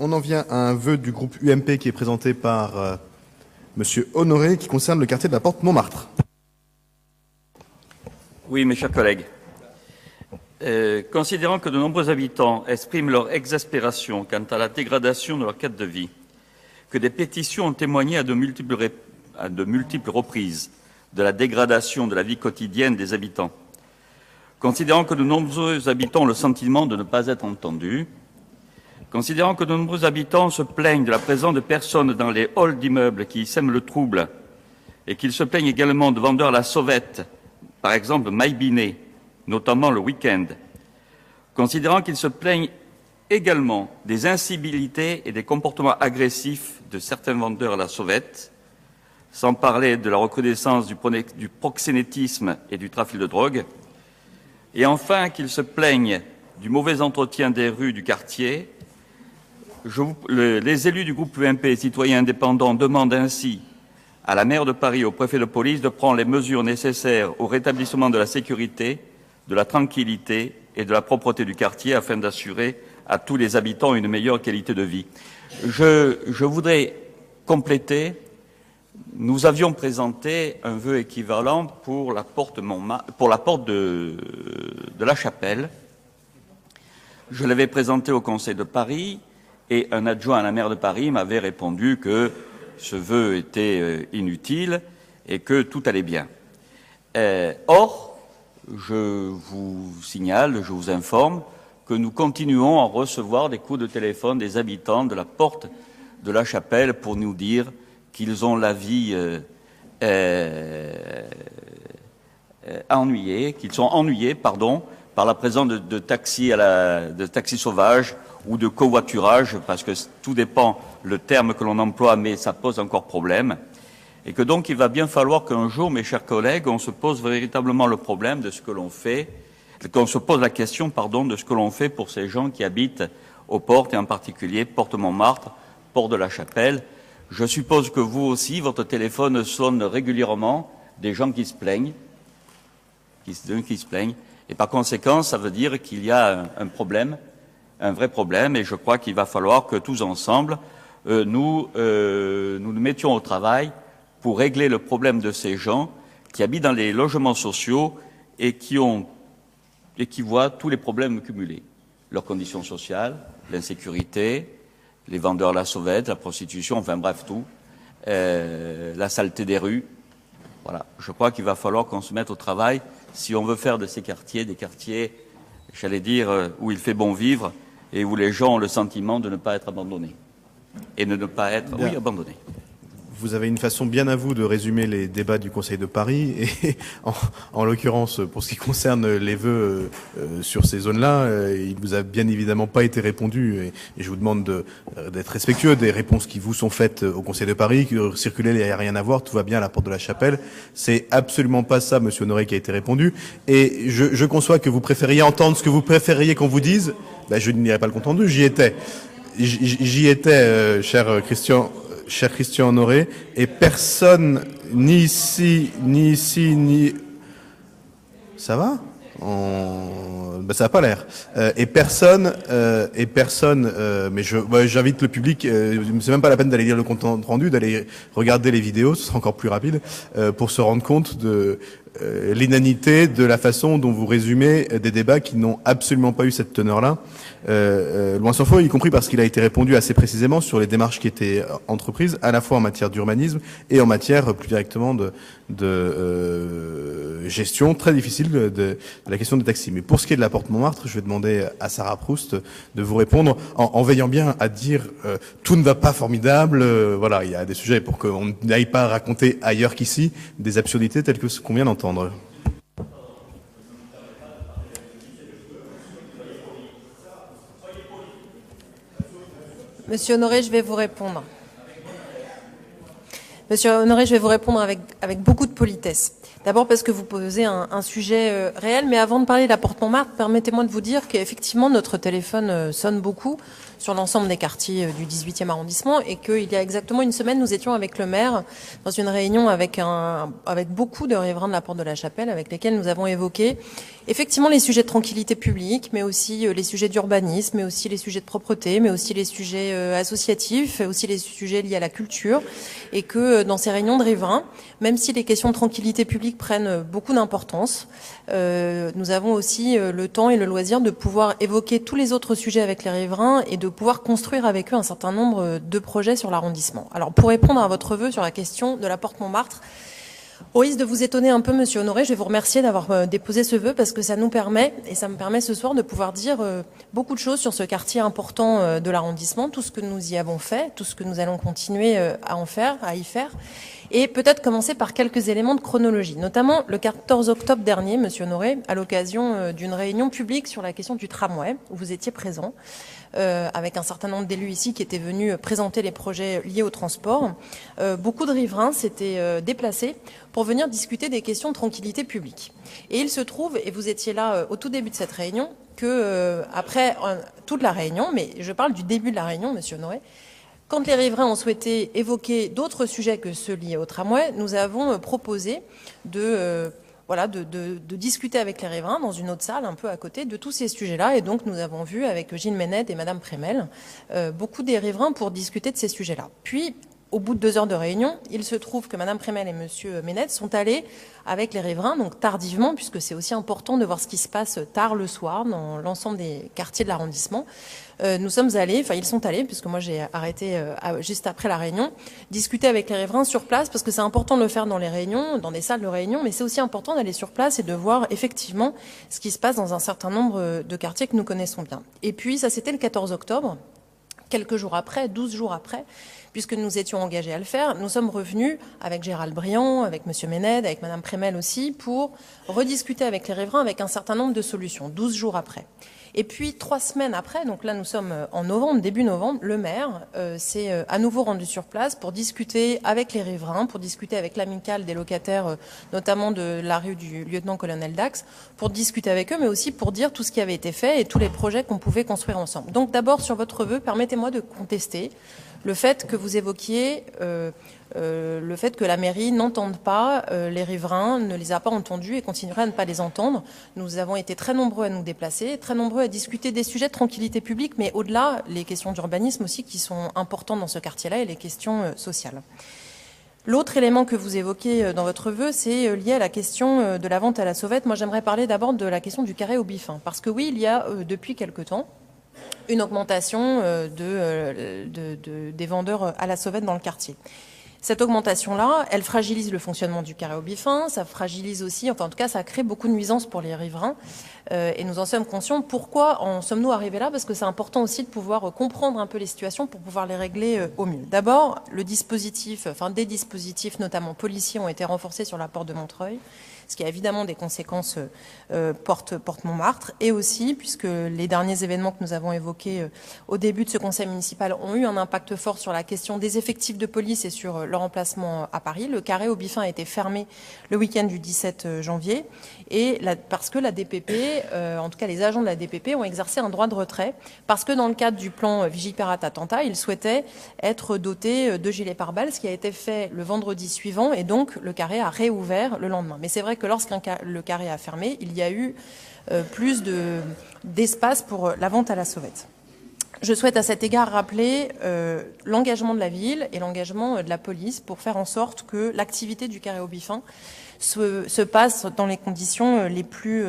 On en vient à un vœu du groupe UMP qui est présenté par Monsieur Honoré, qui concerne le quartier de la Porte Montmartre. Oui, mes chers collègues. Considérant que de nombreux habitants expriment leur exaspération quant à la dégradation de leur cadre de vie, que des pétitions ont témoigné à de multiples reprises de la dégradation de la vie quotidienne des habitants, considérant que de nombreux habitants ont le sentiment de ne pas être entendus, considérant que de nombreux habitants se plaignent de la présence de personnes dans les halls d'immeubles qui sèment le trouble et qu'ils se plaignent également de vendeurs à la sauvette, par exemple Maïbinet, notamment le week-end, considérant qu'ils se plaignent également des incivilités et des comportements agressifs de certains vendeurs à la sauvette, sans parler de la recrudescence du proxénétisme et du trafic de drogue, et enfin qu'ils se plaignent du mauvais entretien des rues du quartier. Les élus du groupe UMP et citoyens indépendants demandent ainsi à la maire de Paris et au préfet de police de prendre les mesures nécessaires au rétablissement de la sécurité, de la tranquillité et de la propreté du quartier afin d'assurer à tous les habitants une meilleure qualité de vie. Je voudrais compléter. Nous avions présenté un vœu équivalent pour la porte de la Chapelle. Je l'avais présenté au Conseil de Paris et un adjoint à la maire de Paris m'avait répondu que ce vœu était inutile et que tout allait bien. Or, je vous signale, je vous informe que nous continuons à recevoir des coups de téléphone des habitants de la porte de la Chapelle pour nous dire qu'ils ont la vie ennuyée, qu'ils sont ennuyés, par la présence de taxis de taxis sauvages ou de covoiturage, parce que tout dépend le terme que l'on emploie, mais ça pose encore problème. Et que donc il va bien falloir qu'un jour, mes chers collègues, on se pose véritablement le problème de ce que l'on fait, qu'on se pose la question, de ce que l'on fait pour ces gens qui habitent aux portes, et en particulier Porte Montmartre, Porte de la Chapelle. Je suppose que vous aussi, votre téléphone sonne régulièrement des gens qui se plaignent, et par conséquent, ça veut dire qu'il y a un problème, un vrai problème, et je crois qu'il va falloir que tous ensemble, nous nous mettions au travail pour régler le problème de ces gens qui habitent dans les logements sociaux et qui voient tous les problèmes cumulés. Leurs conditions sociales, l'insécurité, les vendeurs à la sauvette, la prostitution, enfin bref tout, la saleté des rues. Voilà. Je crois qu'il va falloir qu'on se mette au travail si on veut faire de ces quartiers des quartiers, j'allais dire, où il fait bon vivre et où les gens ont le sentiment de ne pas être abandonnés. Et de ne pas être, abandonnés. Vous avez une façon bien à vous de résumer les débats du Conseil de Paris et en l'occurrence, pour ce qui concerne les vœux sur ces zones-là, il vous a bien évidemment pas été répondu et je vous demande d'être respectueux des réponses qui vous sont faites au Conseil de Paris, que circuler, il n'y a rien à voir, tout va bien à la porte de la Chapelle. C'est absolument pas ça, Monsieur Honoré, qui a été répondu. Et je conçois que vous préfériez entendre ce que vous préfériez qu'on vous dise. Ben, je n'irai pas le compte rendu, j'y étais. Cher Christian Honoré, et personne, ni ici, ni... Ça va? Ben, ça n'a pas l'air. Et personne, mais j'invite le public, c'est même pas la peine d'aller lire le compte rendu, d'aller regarder les vidéos, ce sera encore plus rapide, pour se rendre compte de l'inanité de la façon dont vous résumez des débats qui n'ont absolument pas eu cette teneur-là. Loin s'en faut, y compris parce qu'il a été répondu assez précisément sur les démarches qui étaient entreprises, à la fois en matière d'urbanisme et en matière plus directement de gestion très difficile de la question des taxis. Mais pour ce qui est de la Porte Montmartre, je vais demander à Sarah Proust de vous répondre en veillant bien à dire tout ne va pas formidable. Voilà, il y a des sujets pour qu'on n'aille pas raconter ailleurs qu'ici des absurdités telles que ce qu'on vient d'entendre. Monsieur Honoré, je vais vous répondre. Monsieur Honoré, je vais vous répondre avec beaucoup de politesse. D'abord parce que vous posez un sujet réel, mais avant de parler de la Porte Montmartre, permettez-moi de vous dire qu'effectivement notre téléphone sonne beaucoup sur l'ensemble des quartiers du 18e arrondissement, et qu'il y a exactement une semaine, nous étions avec le maire dans une réunion avec beaucoup de riverains de la Porte de la Chapelle, avec lesquels nous avons évoqué effectivement les sujets de tranquillité publique, mais aussi les sujets d'urbanisme, mais aussi les sujets de propreté, mais aussi les sujets associatifs, aussi les sujets liés à la culture, et que dans ces réunions de riverains, même si les questions de tranquillité publique prennent beaucoup d'importance, nous avons aussi le temps et le loisir de pouvoir évoquer tous les autres sujets avec les riverains et de pouvoir construire avec eux un certain nombre de projets sur l'arrondissement. Alors, pour répondre à votre vœu sur la question de la Porte Montmartre, au risque de vous étonner un peu, Monsieur Honoré, je vais vous remercier d'avoir déposé ce vœu parce que ça nous permet, et ça me permet ce soir de pouvoir dire beaucoup de choses sur ce quartier important de l'arrondissement, tout ce que nous y avons fait, tout ce que nous allons continuer à y faire, et peut-être commencer par quelques éléments de chronologie, notamment le 14 octobre dernier, Monsieur Honoré, à l'occasion d'une réunion publique sur la question du tramway, où vous étiez présent, avec un certain nombre d'élus ici qui étaient venus présenter les projets liés au transport. Beaucoup de riverains s'étaient déplacés pour venir discuter des questions de tranquillité publique. Et il se trouve, et vous étiez là au tout début de cette réunion, que après toute la réunion, mais je parle du début de la réunion, Monsieur Honoré, quand les riverains ont souhaité évoquer d'autres sujets que ceux liés au tramway, nous avons proposé de discuter avec les riverains dans une autre salle un peu à côté de tous ces sujets-là. Et donc, nous avons vu avec Gilles Ménette et Madame Prémel beaucoup des riverains pour discuter de ces sujets-là. Puis, au bout de 2 heures de réunion, il se trouve que Madame Prémel et Monsieur Ménette sont allés avec les riverains, donc tardivement, puisque c'est aussi important de voir ce qui se passe tard le soir dans l'ensemble des quartiers de l'arrondissement. Ils sont allés, puisque moi j'ai arrêté juste après la réunion, discuter avec les riverains sur place, parce que c'est important de le faire dans les réunions, dans des salles de réunion, mais c'est aussi important d'aller sur place et de voir effectivement ce qui se passe dans un certain nombre de quartiers que nous connaissons bien. Et puis, ça c'était le 14 octobre. Quelques jours après, 12 jours après, puisque nous étions engagés à le faire, nous sommes revenus avec Gérald Briand, avec Monsieur Ménette, avec Madame Prémel aussi, pour rediscuter avec les riverains avec un certain nombre de solutions, 12 jours après. Et puis, 3 semaines après, donc là nous sommes en novembre, début novembre, le maire s'est à nouveau rendu sur place pour discuter avec les riverains, pour discuter avec l'amicale des locataires, notamment de la rue du lieutenant-colonel Dax, pour discuter avec eux, mais aussi pour dire tout ce qui avait été fait et tous les projets qu'on pouvait construire ensemble. Donc d'abord, sur votre vœu, permettez-moi de contester le fait que vous évoquiez le fait que la mairie n'entende pas les riverains, ne les a pas entendus et continuera à ne pas les entendre. Nous avons été très nombreux à nous déplacer, très nombreux à discuter des sujets de tranquillité publique, mais au-delà, les questions d'urbanisme aussi qui sont importantes dans ce quartier-là et les questions sociales. L'autre élément que vous évoquez dans votre vœu, c'est lié à la question de la vente à la sauvette. Moi, j'aimerais parler d'abord de la question du carré au bifin, parce que oui, il y a depuis quelque temps une augmentation des vendeurs à la sauvette dans le quartier. Cette augmentation-là, elle fragilise le fonctionnement du carré au bifin, ça fragilise aussi, enfin en tout cas ça crée beaucoup de nuisances pour les riverains et nous en sommes conscients. Pourquoi en sommes-nous arrivés là? Parce que c'est important aussi de pouvoir comprendre un peu les situations pour pouvoir les régler au mieux. D'abord, des dispositifs notamment policiers ont été renforcés sur la porte de Montreuil, ce qui a évidemment des conséquences porte Montmartre, et aussi, puisque les derniers événements que nous avons évoqués au début de ce conseil municipal ont eu un impact fort sur la question des effectifs de police et sur leur emplacement à Paris. Le carré au bifin a été fermé le week-end du 17 janvier, et parce que la DPP, en tout cas les agents de la DPP, ont exercé un droit de retrait, parce que dans le cadre du plan Vigipirate Attentat, ils souhaitaient être dotés de gilets pare-balles, ce qui a été fait le vendredi suivant, et donc le carré a réouvert le lendemain. Mais c'est vrai que le carré a fermé, il y a eu plus d'espace pour la vente à la sauvette. Je souhaite à cet égard rappeler l'engagement de la ville et l'engagement de la police pour faire en sorte que l'activité du carré au bifin se passe dans les conditions les plus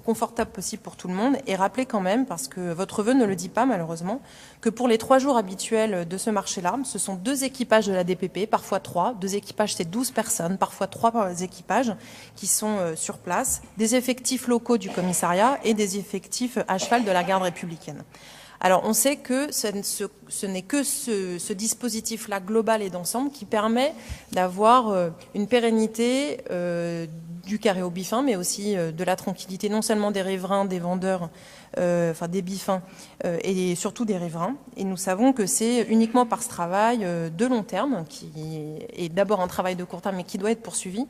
confortables possibles pour tout le monde, et rappeler quand même, parce que votre vœu ne le dit pas malheureusement, que pour les 3 jours habituels de ce marché-là, ce sont 2 équipages de la DPP, parfois 3, 2 équipages c'est 12 personnes, parfois 3 équipages qui sont sur place, des effectifs locaux du commissariat et des effectifs à cheval de la garde républicaine. Alors, on sait que ce n'est que ce dispositif-là global et d'ensemble qui permet d'avoir une pérennité du carré au bifin, mais aussi de la tranquillité non seulement des riverains, des vendeurs, des bifins et surtout des riverains. Et nous savons que c'est uniquement par ce travail de long terme, qui est d'abord un travail de court terme, mais qui doit être poursuivi,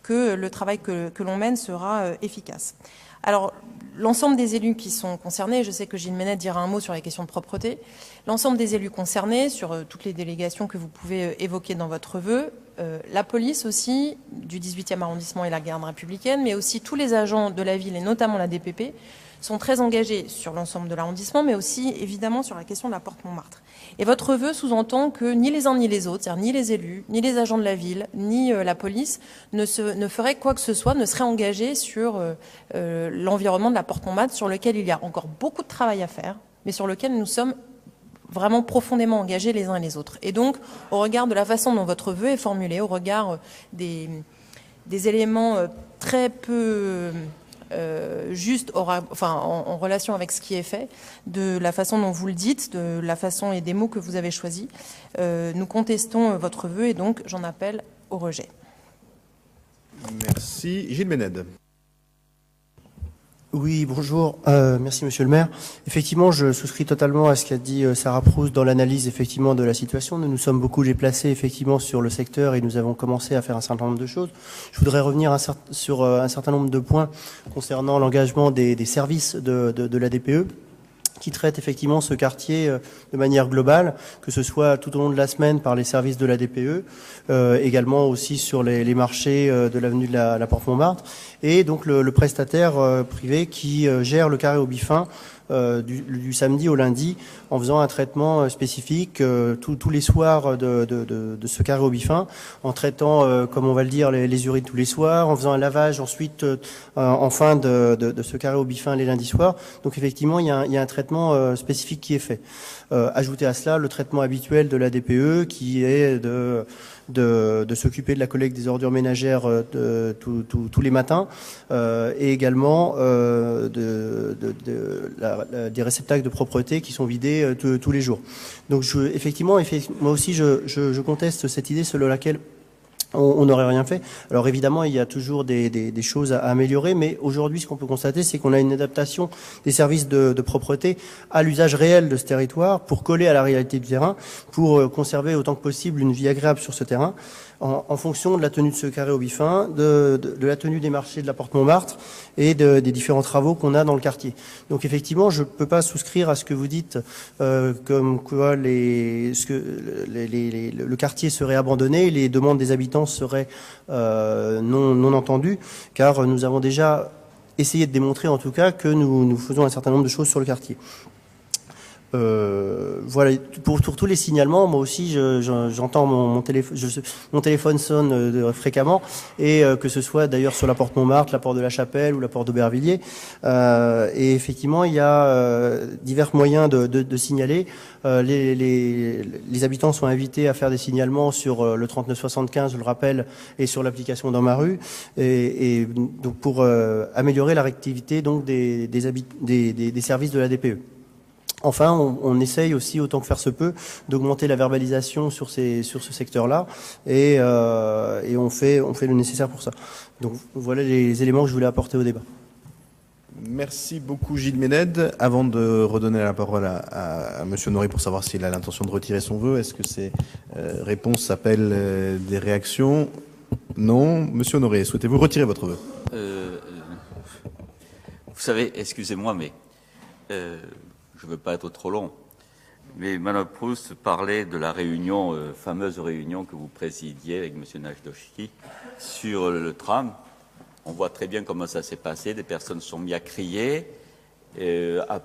que le travail que l'on mène sera efficace. Alors, l'ensemble des élus qui sont concernés, je sais que Gilles Ménette dira un mot sur les questions de propreté, l'ensemble des élus concernés, sur toutes les délégations que vous pouvez évoquer dans votre vœu, la police aussi, du 18e arrondissement et la garde républicaine, mais aussi tous les agents de la ville et notamment la DPP, sont très engagés sur l'ensemble de l'arrondissement, mais aussi évidemment sur la question de la porte Montmartre. Et votre vœu sous-entend que ni les uns ni les autres, c'est-à-dire ni les élus, ni les agents de la ville, ni la police ne feraient quoi que ce soit, ne seraient engagés sur l'environnement de la porte Montmartre, sur lequel il y a encore beaucoup de travail à faire, mais sur lequel nous sommes vraiment profondément engagés les uns et les autres. Et donc, au regard de la façon dont votre vœu est formulé, au regard des éléments très peu juste en relation avec ce qui est fait, de la façon dont vous le dites, de la façon et des mots que vous avez choisis, nous contestons votre vœu et donc j'en appelle au rejet. Merci. Gilles Ménette. Oui, bonjour. Merci, monsieur le maire. Effectivement, je souscris totalement à ce qu'a dit Sarah Proust dans l'analyse effectivement de la situation. Nous nous sommes beaucoup déplacés effectivement sur le secteur et nous avons commencé à faire un certain nombre de choses. Je voudrais revenir sur un certain nombre de points concernant l'engagement des services de la DPE, qui traite effectivement ce quartier de manière globale, que ce soit tout au long de la semaine par les services de la DPE, également aussi sur les marchés de l'avenue de la Porte Montmartre, et donc le prestataire privé qui gère le carré au Biffin du samedi au lundi en faisant un traitement spécifique tous les soirs de ce carré au Biffin, en traitant, comme on va le dire, les urines tous les soirs, en faisant un lavage ensuite en fin de ce carré au Biffin les lundis soirs. Donc effectivement, il y a un traitement spécifique qui est fait. Ajouter à cela le traitement habituel de la DPE qui est de s'occuper de la collecte des ordures ménagères tous les matins et également des réceptacles de propreté qui sont vidés tous les jours. Donc effectivement, moi aussi je conteste cette idée selon laquelle on n'aurait rien fait. Alors évidemment, il y a toujours des choses à améliorer, mais aujourd'hui, ce qu'on peut constater, c'est qu'on a une adaptation des services de propreté à l'usage réel de ce territoire pour coller à la réalité du terrain, pour conserver autant que possible une vie agréable sur ce terrain, en fonction de la tenue de ce carré au Biffin, de la tenue des marchés de la Porte Montmartre et des différents travaux qu'on a dans le quartier. Donc effectivement, je ne peux pas souscrire à ce que vous dites, comme quoi le quartier serait abandonné, les demandes des habitants seraient non entendues, car nous avons déjà essayé de démontrer en tout cas que nous faisons un certain nombre de choses sur le quartier. Voilà, pour tous les signalements, moi aussi j'entends mon téléphone sonne fréquemment, et que ce soit d'ailleurs sur la porte Montmartre, la porte de la Chapelle ou la porte d'Aubervilliers, et effectivement il y a divers moyens de signaler. Les habitants sont invités à faire des signalements sur le 3975, je le rappelle, et sur l'application Dans ma rue, et donc pour améliorer la réactivité donc des services de la DPE. Enfin, on essaye aussi, autant que faire se peut, d'augmenter la verbalisation sur ce secteur-là, et on fait le nécessaire pour ça. Donc voilà les éléments que je voulais apporter au débat. Merci beaucoup Gilles Ménette. Avant de redonner la parole à Monsieur Honoré pour savoir s'il a l'intention de retirer son vœu, est-ce que ces réponses appellent des réactions? Non. Monsieur Honoré, souhaitez-vous retirer votre vœu? Vous savez, excusez-moi, mais je ne veux pas être trop long, mais Mme Proust parlait de la réunion, fameuse réunion que vous présidiez avec M. Najdoski sur le tram. On voit très bien comment ça s'est passé. Des personnes sont mises à crier, à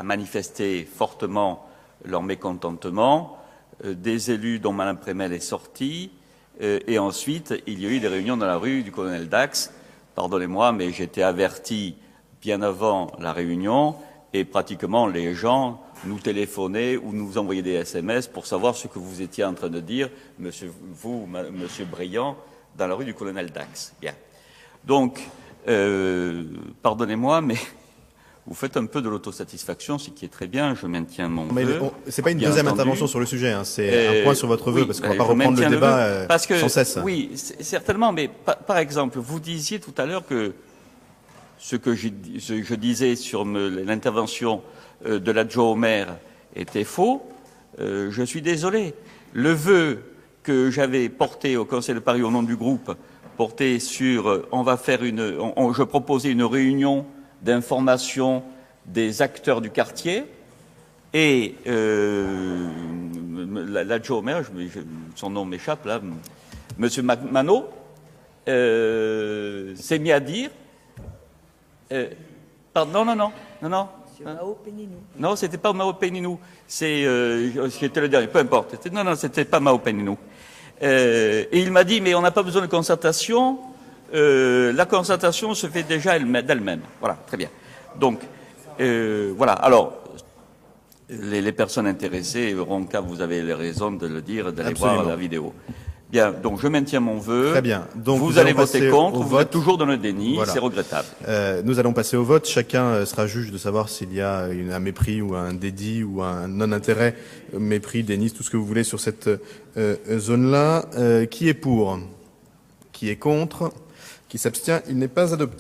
manifester fortement leur mécontentement. Des élus dont Mme Prémel est sortie. Et ensuite, il y a eu des réunions dans la rue du Colonel Dax. Pardonnez-moi, mais j'étais averti bien avant la réunion. Et pratiquement, les gens nous téléphonaient ou nous envoyaient des SMS pour savoir ce que vous étiez en train de dire, monsieur Briand, dans la rue du Colonel Dax. Bien. Donc, pardonnez-moi, mais vous faites un peu de l'autosatisfaction, ce qui est très bien. Je maintiens mon vœu. C'est pas une deuxième intervention sur le sujet, hein, c'est un point sur votre vœu, parce qu'on ne va pas reprendre le débat sans cesse. Oui, certainement, mais par exemple, vous disiez tout à l'heure que ce que je disais sur l'intervention de l'adjoint au maire était faux. Je suis désolé. Le vœu que j'avais porté au Conseil de Paris au nom du groupe portait sur, je proposais une réunion d'information des acteurs du quartier, et l'adjoint au maire, son nom m'échappe là, Monsieur Manot, s'est mis à dire, pardon, non. Mao Péninou. Non, c'était pas Mao Péninou. C'était le dernier, peu importe. Non, c'était pas Mao Péninou. Et il m'a dit, mais on n'a pas besoin de concertation. La concertation se fait déjà d'elle-même. Voilà, très bien. Donc, voilà. Alors, les personnes intéressées auront, car vous avez les raisons de le dire, d'aller voir la vidéo. Bien, donc je maintiens mon vœu. Très bien. Donc vous allez voter contre, vous vote. êtes toujours dans le déni, Voilà. c'est regrettable. Nous allons passer au vote. Chacun sera juge de savoir s'il y a un mépris ou un dédit ou un non-intérêt, mépris, déni, tout ce que vous voulez sur cette zone-là. Qui est pour? Qui est contre? Qui s'abstient? Il n'est pas adopté.